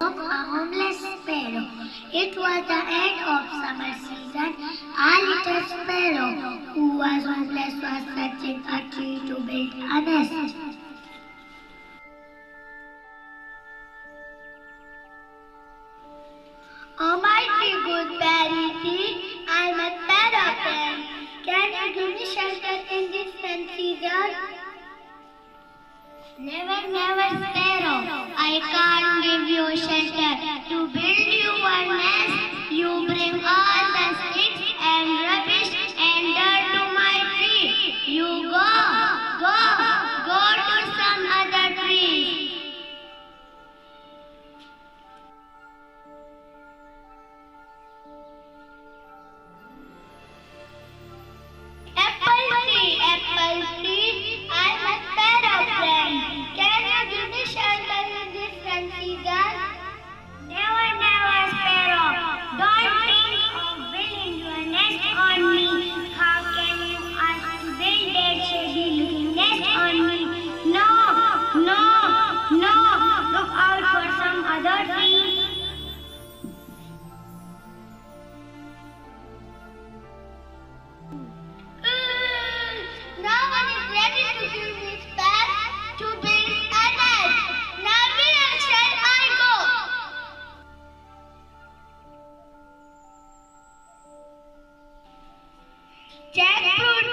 of a homeless sparrow. It was the end of summer season. A little sparrow who was homeless was searching a tree to build a nest. Oh mighty good berry tree, I'm a sparrow friend. Can you give me shelter in this sun season? Never, never, sparrow, I can't give you shelter. To build you a nest, you bring all the sticks and rubbish and dirt to my tree. You go to some other tree. Apple tree, I'm a sparrow friend. Can you give me shelter in this sun season? Never, never, sparrow. Don't think of building your nest on me. How can you ask to build that shady-looking nest on me? No. Look out for some other tree. No one is ready to give me space to build a nest. Now where shall I go? Jackfruit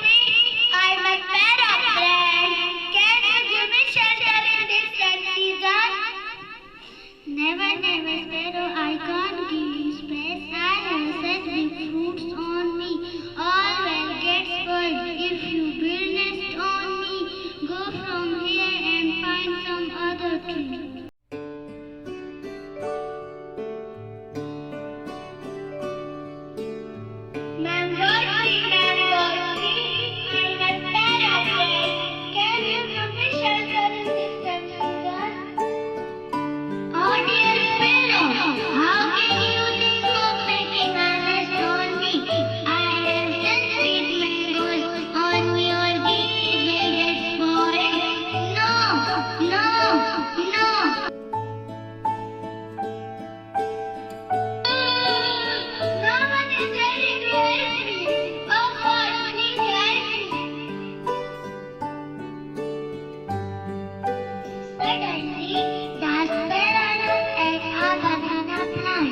tree, I'm a sparrow friend. Can you give me shelter in this sun season? Never, never, sparrow, I can't give you space. I have such big fruits on me. All will get spoiled if you build nest on me. Go from here and find some other tree. Mango tree, I'm a sparrow friend. Can you give me shelter in this sun season? Oh dear sparrow, how can you think of making a nest on me? I have such sweet mangoes on your beak, will get spoiled. No. No one is ready to help me. Oh God, please help me. Suddenly, the sparrow looked at a banana plant.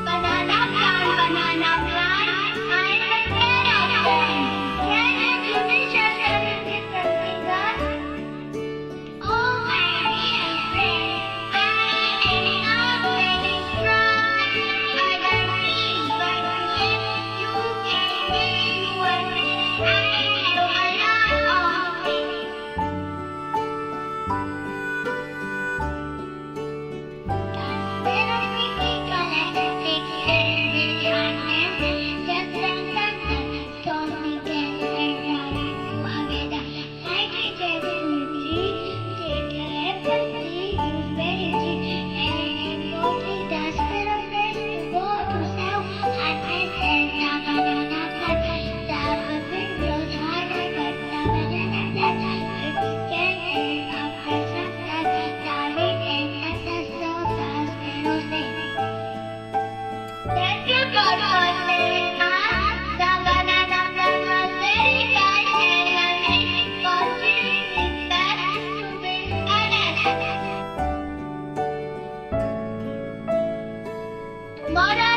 Banana plant, I'm a sparrow friend. Can you give me shelter in this sun season? Oh my dear friend, I am not very strong. Other trees, but if you can build your nest, I have a lot of things. Sparrow quickly collected sticks and built a nest. Just then the storm began and flew away the mighty jackfruit tree, the apple tree, gooseberry tree, and mango tree. The sparrow raced to go to save a nest and the banana plant. The wind blows harder, but the banana plant began, and after some time, the wind ended. So the sparrow said, "Thank you God for saving us." The banana plant was very kind and loving for giving me space to build a nest. Moral